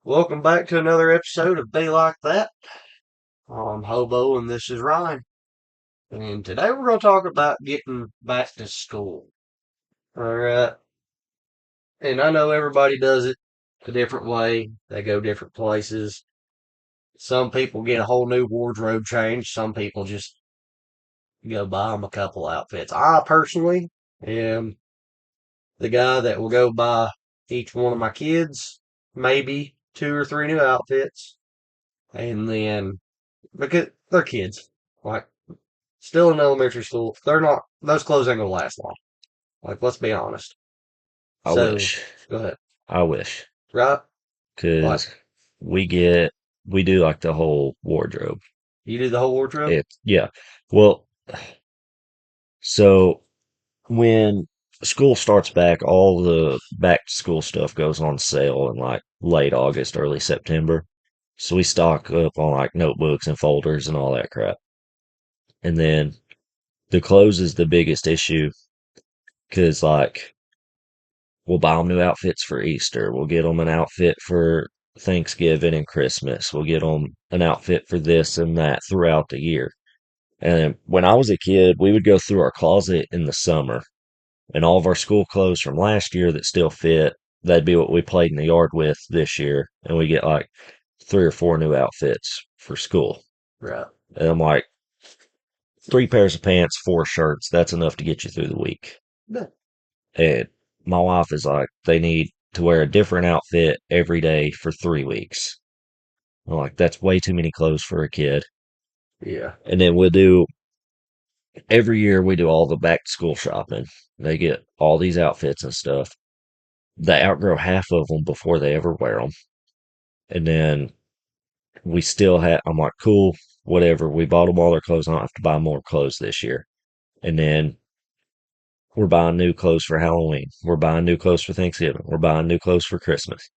Welcome back to another episode of Be Like That. I'm Hobo and this is Ryan. And today we're going to talk about getting back to school. Alright. And I know everybody does it a different way. They go different places. Some people get a whole new wardrobe change. Some people just go buy them a couple outfits. I personally am the guy that will go buy each one of my kids maybe two or three new outfits. And then because they're kids. Like, still in elementary school. They're not, those clothes ain't gonna last long. Like, let's be honest. I So, wish. go ahead. I wish. Right? Like, Cause we get we do like the whole wardrobe. you do the whole wardrobe? Yeah. Well, so when school starts back, all the back to school stuff goes on sale in like late August, early September. So we stock up on like notebooks and folders and all that crap. And then the clothes is the biggest issue because like we'll buy them new outfits for Easter. We'll get them an outfit for Thanksgiving and Christmas. We'll get them an outfit for this and that throughout the year. And when I was a kid, we would go through our closet in the summer and all of our school clothes from last year that still fit, that'd be what we played in the yard with this year. And we get like three or four new outfits for school. Right. And I'm like, three pairs of pants, four shirts, that's enough to get you through the week. Yeah. And my wife is like, they need to wear a different outfit every day for 3 weeks. I'm like, that's way too many clothes for a kid. Yeah. And then we'll do every year we do all the back to school shopping. They get all these outfits and stuff. They outgrow half of them before they ever wear them. And then we still have, I'm like, cool, whatever. We bought them all their clothes. I don't have to buy more clothes this year. And then we're buying new clothes for Halloween. We're buying new clothes for Thanksgiving. We're buying new clothes for Christmas.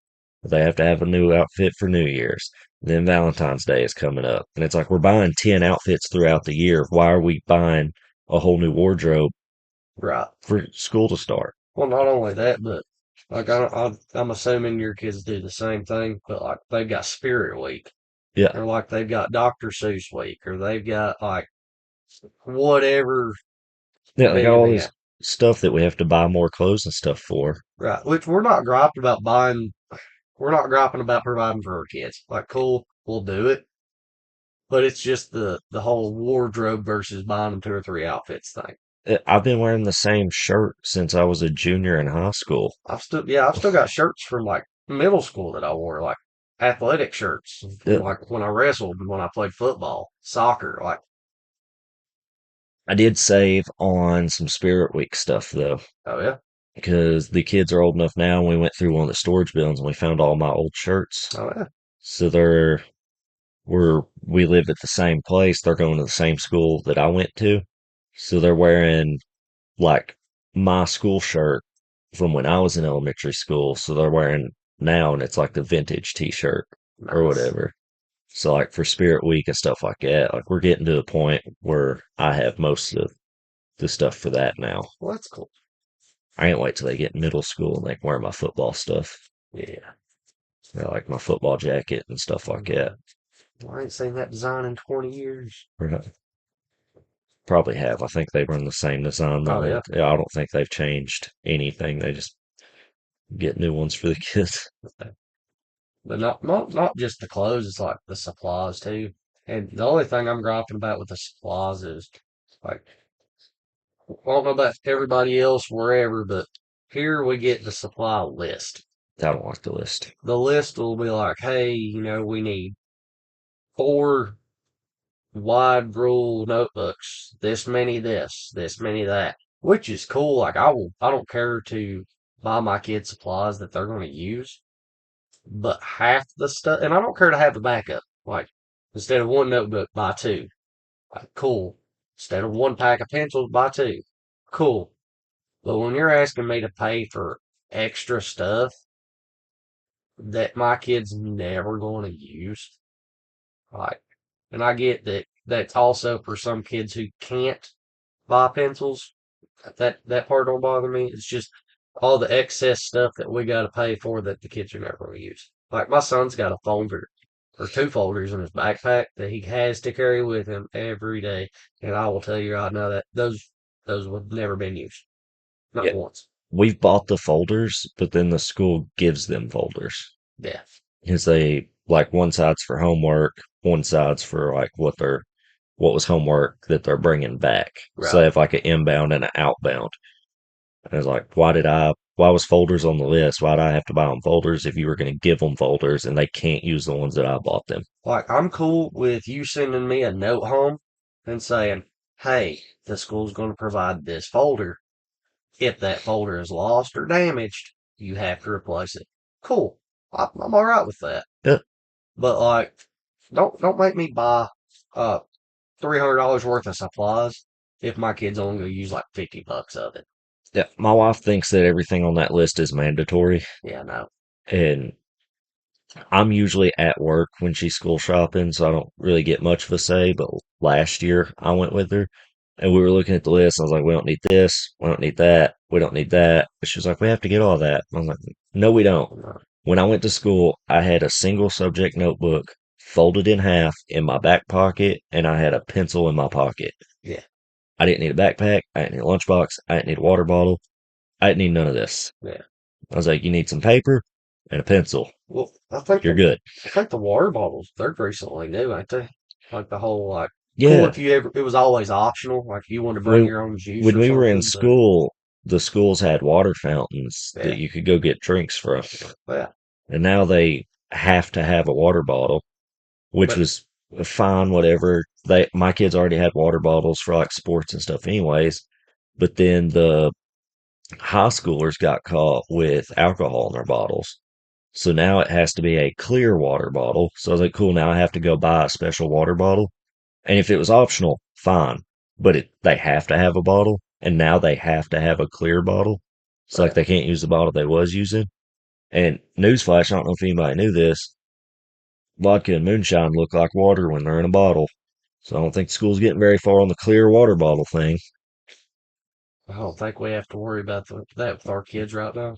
They have to have a new outfit for New Year's. Then Valentine's Day is coming up. And it's like we're buying 10 outfits throughout the year. Why are we buying a whole new wardrobe Right. for school to start? Well, not only that, but like, I'm assuming your kids do the same thing, but like, they've got Spirit Week, Yeah. or like, they've got Dr. Seuss Week, or they've got like, whatever Yeah, they got many all they this got. stuff that we have to buy more clothes and stuff for. Right. Which we're not griped about buying. We're not griping about providing for our kids. Like, cool, we'll do it. But it's just the whole wardrobe versus buying them two or three outfits thing. I've been wearing the same shirt since I was a junior in high school. I've still got shirts from like middle school that I wore, like athletic shirts from Uh, like when I wrestled and when I played football, soccer. Like, I did save on some Spirit Week stuff though, oh yeah, because the kids are old enough now. And we went through one of the storage bins and we found all my old shirts. oh yeah, So we live at the same place. They're going to the same school that I went to. So they're wearing like my school shirt from when I was in elementary school. So they're wearing now and it's like the vintage t-shirt or nice. whatever. So like for Spirit Week and stuff like that, like we're getting to the point where I have most of the stuff for that now. Well, that's cool. I can't wait till they get middle school and they can wear my football stuff. Yeah. Like my football jacket and stuff like that. Well, I ain't seen that design in 20 years. Right. Probably have. I think they run the same design Oh though. yeah. Yeah, I don't think they've changed anything. They just get new ones for the kids. But not just the clothes, it's like the supplies too. And the only thing I'm griping about with the supplies is like, I don't know about everybody else wherever, but here we get the supply list. I don't like the list. The list will be like, hey, we need four wide rule notebooks, this many that, which is cool. Like, I don't care to buy my kids supplies that they're going to use, but half the stuff, and I don't care to have the backup. Like, instead of one notebook, buy two. Like, cool. Instead of one pack of pencils, buy two. Cool. But when you're asking me to pay for extra stuff that my kids never going to use, like, and I get that that's also for some kids who can't buy pencils. That part don't bother me. It's just all the excess stuff that we got to pay for that the kids are never going to use. Like my son's got a folder or two folders in his backpack that he has to carry with him every day, and I will tell you right now that those have never been used, not Yeah, once. we've bought the folders, but then the school gives them folders Yeah, because they like one side's for homework, one side's for like what was homework that they're bringing back. So they right. have like an inbound and an outbound. And it's like, why was folders on the list? Why did I have to buy them folders if you were going to give them folders and they can't use the ones that I bought them? Like I'm cool with you sending me a note home and saying, "Hey, the school's going to provide this folder. If that folder is lost or damaged, you have to replace it." Cool. I'm all right with that. Yeah, But like, don't make me buy uh $300 worth of supplies if my kid's only gonna use like $50 of it. yeah. My wife thinks that everything on that list is mandatory, Yeah, no. and I'm usually at work when she's school shopping, so I don't really get much of a say. But last year I went with her and we were looking at the list. And I was like, we don't need this. We don't need that. We don't need that. But she was like, we have to get all that. And I was like, no, we don't. No. When I went to school, I had a single subject notebook folded in half in my back pocket and I had a pencil in my pocket. Yeah, I didn't need a backpack. I didn't need a lunchbox. I didn't need a water bottle. I didn't need none of this. yeah. I was like, you need some paper and a pencil. Well, You're good. I think the water bottles they're recently new, ain't they? Like the whole like cool Yeah. if you ever it was always optional, like you wanted to bring When your own juice when or we were in something, but school, the schools had water fountains that yeah, you could go get drinks from. yeah. And now they have to have a water bottle, which But was fine, whatever. My kids already had water bottles for like sports and stuff anyways. But then the high schoolers got caught with alcohol in their bottles. So now it has to be a clear water bottle. So I was like, cool, now I have to go buy a special water bottle. And if it was optional, fine. But they have to have a bottle, and now they have to have a clear bottle. So like yeah. they can't use the bottle they was using. And newsflash, I don't know if anybody knew this, vodka and moonshine look like water when they're in a bottle. So I don't think school's getting very far on the clear water bottle thing. I don't think we have to worry about that with our kids right now.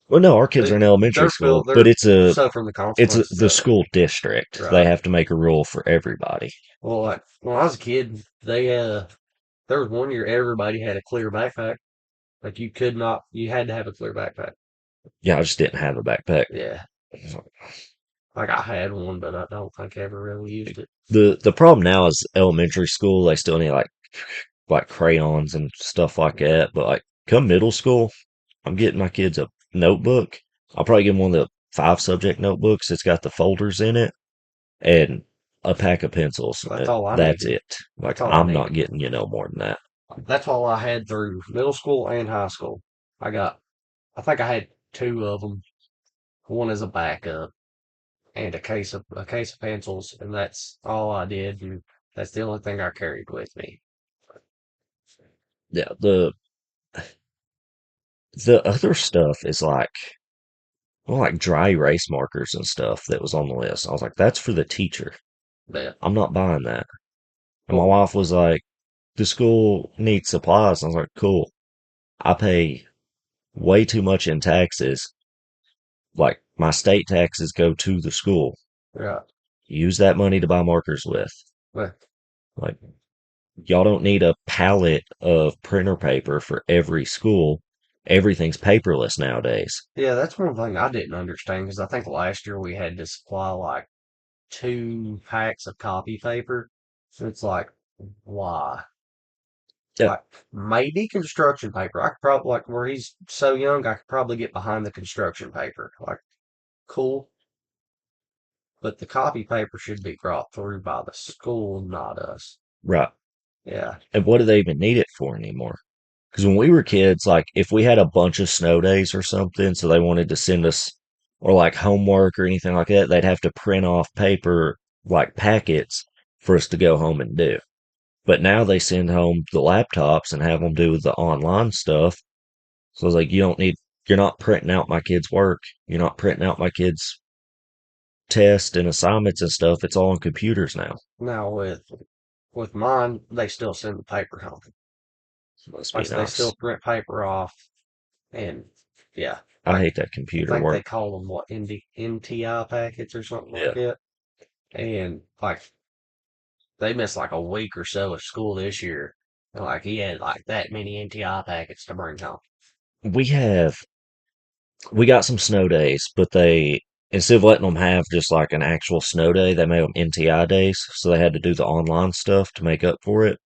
Well, no, our kids are They in elementary school, but they're suffering the consequences the of it. school district. They Right. have to make a rule for everybody. Well, like when I was a kid, there was one year everybody had a clear backpack. Like you could not, you had to have a clear backpack. Yeah, I just didn't have a backpack. Yeah, like I had one, but I don't think I ever really used it. The problem now is elementary school. They still need like crayons and stuff like that. But like come middle school, I'm getting my kids a notebook. I'll probably give them one of the 5 subject notebooks. It's got the folders in it and a pack of pencils. That's all I That's needed. it. That's Like all I I'm not needed. getting more than that. That's all I had through middle school and high school. I got, I think I had two of them. One as a backup and a case of pencils, and that's all I did. And that's the only thing I carried with me. Yeah, the other stuff is like dry erase markers and stuff that was on the list. I was like, that's for the teacher. But I'm not buying that. And my well, wife was like, the school needs supplies. I was like, cool. I pay way too much in taxes. Like my state taxes go to the school. yeah, Use that money to buy markers with. but Like y'all don't need a pallet of printer paper for every school. Everything's paperless nowadays. yeah, that's one thing I didn't understand because I think last year we had to supply like 2 packs of copy paper. So it's like, why? Yeah, Like maybe construction paper. I could probably like where he's so young, I could probably get behind the construction paper. Like cool, but the copy paper should be brought through by the school, not us. right. Yeah, And what do they even need it for anymore? Because when we were kids, like if we had a bunch of snow days or something, so they wanted to send us or like homework or anything like that, they'd have to print off paper like packets for us to go home and do. But now they send home the laptops and have them do the online stuff. So it's like you're not printing out my kids' work. You're not printing out my kids' tests and assignments and stuff. It's all on computers now. now with mine, they still send the paper home. Must be Like they nice. still print paper off, and Yeah, I like hate that I computer think they work. call them what NTI packets or something like Yeah. that. And like they missed like a week or so of school this year. And like he had like that many NTI packets to bring home. We have we got some snow days, but they instead of letting them have just like an actual snow day, they made them NTI days, so they had to do the online stuff to make up for it.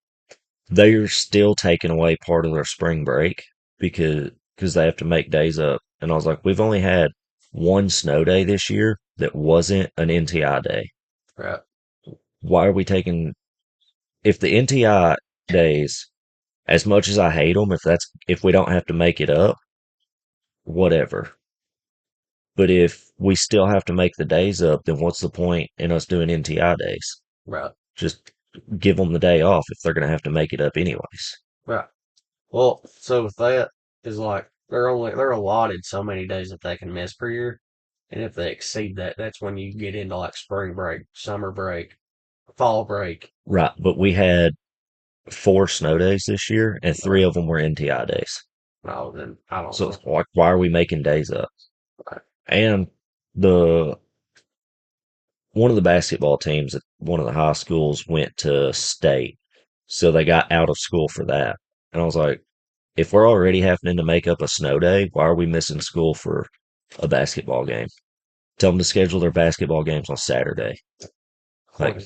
They're still taking away part of their spring break because they have to make days up. And I was like, we've only had one snow day this year that wasn't an NTI day. Right. Why are we taking if the NTI days, as much as I hate them, if we don't have to make it up, whatever. But if we still have to make the days up, then what's the point in us doing NTI days? Right. Just give them the day off if they're going to have to make it up anyways. Right. Well, so with that is like they're allotted so many days that they can miss per year. And if they exceed that, that's when you get into like spring break, summer break, fall break. Right. But we had four snow days this year, and three of them were NTI days. No, then I don't So know. it's like, why are we making days up? Right. And the one of the basketball teams at one of the high schools went to state, so they got out of school for that. And I was like, if we're already having to make up a snow day, why are we missing school for a basketball game? Tell them to schedule their basketball games on Saturday. Like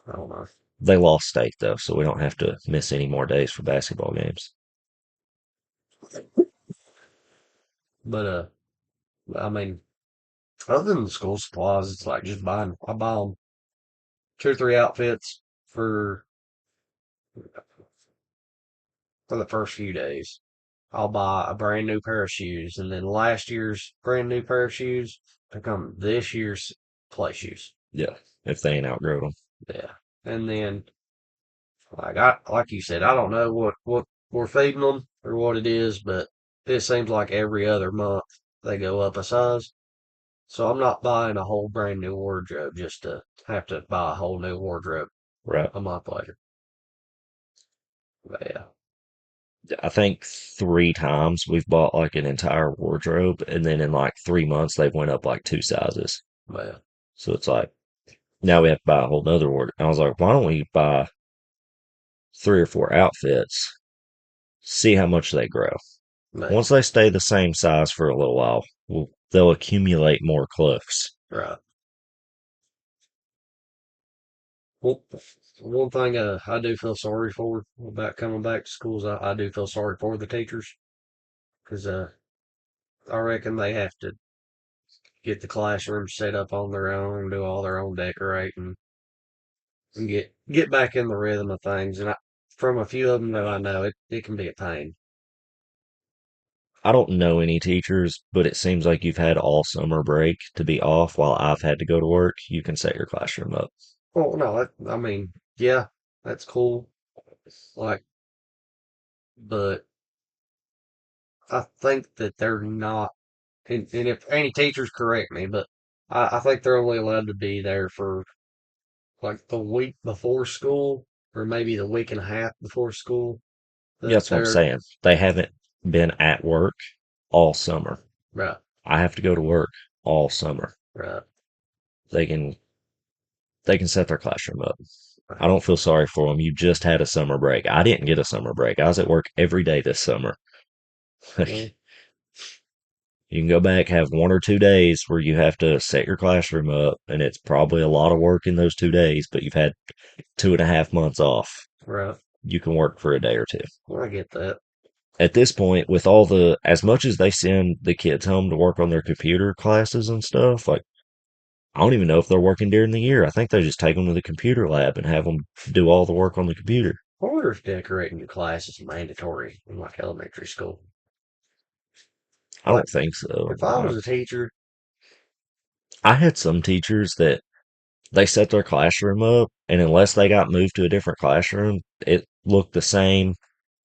I don't know. they lost state though, so we don't have to miss any more days for basketball games. But I mean, other than the school supplies, it's like just buying. I buy them 2 or 3 outfits for the first few days. I'll buy a brand new pair of shoes, and then last year's brand new pair of shoes become this year's play shoes. Yeah, if they ain't outgrown them. Yeah, and then like you said, I don't know what we're feeding them or what it is, but it seems like every other month they go up a size. So I'm not buying a whole brand new wardrobe just to have to buy a whole new wardrobe Right. a month later. But yeah, I think three times we've bought like an entire wardrobe, and then in like 3 months they went up like two sizes. but yeah, So it's like now we have to buy a whole nother wardrobe. I was like, why don't we buy three or four outfits, see how much they grow. but Once they stay the same size for a little while, they'll accumulate more clothes. right. Well, one thing I do feel sorry for about coming back to schools, I do feel sorry for the teachers because I reckon they have to get the classroom set up on their own, do all their own decorating, and get back in the rhythm of things. And from a few of them that I know, it can be a pain. I don't know any teachers, but it seems like you've had all summer break to be off while I've had to go to work. You can set your classroom up. Well, no, I mean, yeah, that's cool. Like, but I think that they're not, and if any teachers correct me, but I think they're only allowed to be there for like the week before school, or maybe the week and a half before school. Yeah, That that's what I'm they're saying. They haven't been at work all summer. right, I have to go to work all summer. right, They can they can set their classroom up. right. I don't feel sorry for them. You just had a summer break. I didn't get a summer break. I was at work every day this summer. Well, You can go back, have 1 or 2 days where you have to set your classroom up, and it's probably a lot of work in those 2 days, but you've had 2.5 months off. right. You can work for a day or two. Well, I get that. At this point, with all as much as they send the kids home to work on their computer classes and stuff, like, I don't even know if they're working during the year. I think they just take them to the computer lab and have them do all the work on the computer. I wonder if decorating your class is mandatory in like elementary school. I Like, don't think so. if I was a teacher, I had some teachers that they set their classroom up, and unless they got moved to a different classroom, it looked the same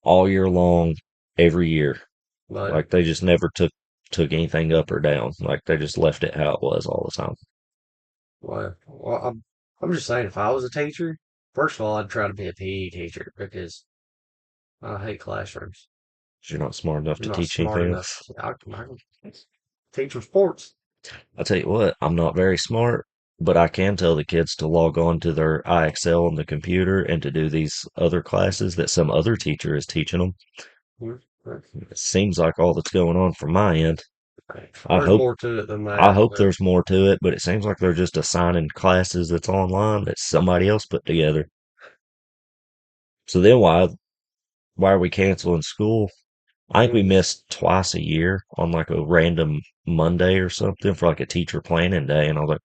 all year long, every year. like, Like they just never took anything up or down. Like they just left it how it was all the time. well, I'm just saying, if I was a teacher, first of all, I'd try to be a PE teacher because I hate classrooms. You're not smart enough You're to not teach smart anything enough. else. I can teach them sports. I'll tell you what, I'm not very smart, but I can tell the kids to log on to their IXL on the computer and to do these other classes that some other teacher is teaching them. Mhm. It seems like all that's going on from my end. I There's hope more to it than I that, hope but there's more to it, but it seems like they're just assigning classes that's online that somebody else put together. So then why are we canceling school? I think we mm, missed twice a year on like a random Monday or something for like a teacher planning day. And I was like,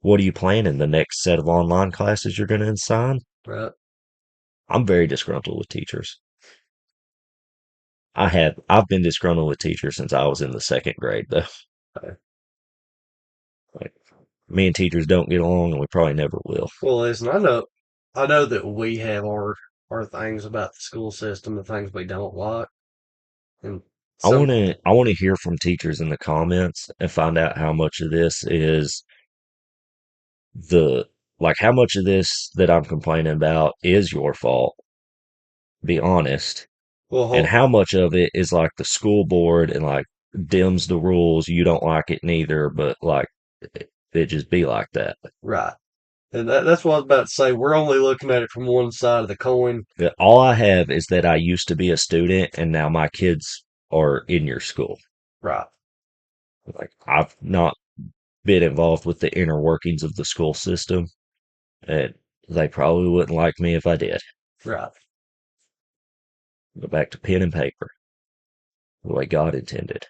what are you planning? The next set of online classes you're going to assign? right. I'm very disgruntled with teachers. I've been disgruntled with teachers since I was in the second grade though. Like, me and teachers don't get along and we probably never will. Well, listen, I know that we have our things about the school system, the things we don't like, and some, I want to hear from teachers in the comments and find out how much of this is the like how much of this that I'm complaining about is your fault. Be honest. well, And how much of it is like the school board and like dims the rules. You don't like it neither, but like it just be like that. right. And that's what I was about to say. We're only looking at it from one side of the coin. Yeah, all I have is that I used to be a student and now my kids are in your school. Right, Like I've not been involved with the inner workings of the school system, and they probably wouldn't like me if I did. right. Go back to pen and paper, the way God intended.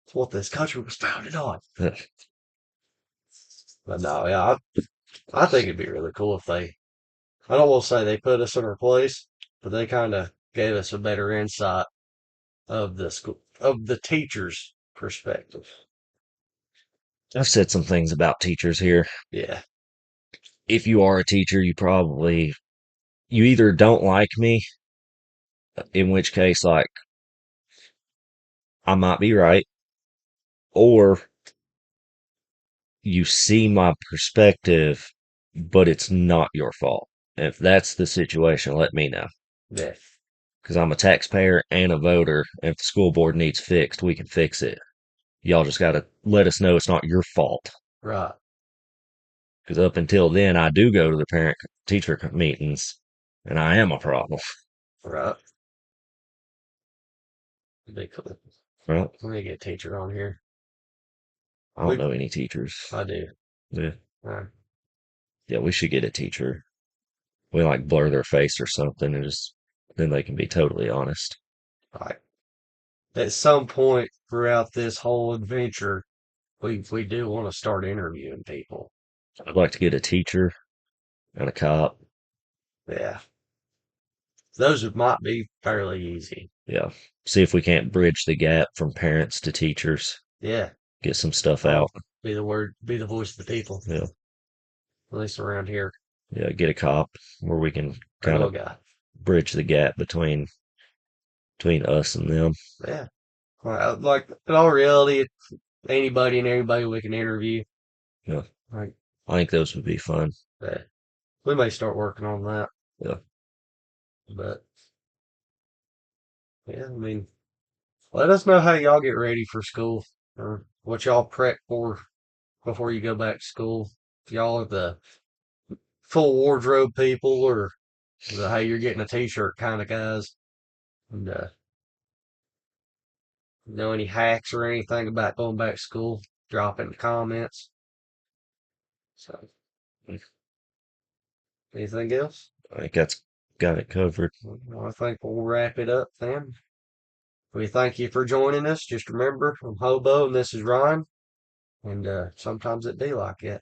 It's what this country was founded on. But no, yeah, I think it'd be really cool if I don't want to say they put us in our place, but they kind of gave us a better insight of the school, of the teacher's perspective. I've said some things about teachers here. Yeah, If you are a teacher, you either don't like me, in which case, like, I might be right, or you see my perspective, but it's not your fault. If that's the situation, let me know. yeah, Because I'm a taxpayer and a voter. And if the school board needs fixed, we can fix it. Y'all just got to let us know it's not your fault. right, Because up until then, I do go to the parent teacher meetings, and I am a problem. right. Be cool. Well, Let me get a teacher on here. I don't We, know any teachers. I do. Yeah, Uh, yeah, we should get a teacher. We like blur their face or something, and just then they can be totally honest. like at some point throughout this whole adventure, we do want to start interviewing people. I'd like to get a teacher and a cop. Yeah, those might be fairly easy. Yeah, see if we can't bridge the gap from parents to teachers. Yeah, Get some stuff I'll out. be the voice of the people. Yeah, At least around here, yeah, get a cop where we can I kind know a of guy. bridge the gap between us and them. Yeah, like in all reality, it's anybody and everybody we can interview. Yeah, Like, I think those would be fun. yeah, we may start working on that, Yeah, but yeah, I mean, let us know how y'all get ready for school or what y'all prep for before you go back to school. If y'all are the full wardrobe people or the hey, you're getting a t-shirt kind of guys. And know any hacks or anything about going back to school, drop in the comments. So, anything else? I think that's got it covered. Well, I think we'll wrap it up then. We thank you for joining us. Just remember, I'm Hobo and this is Ryan. And sometimes it be like that.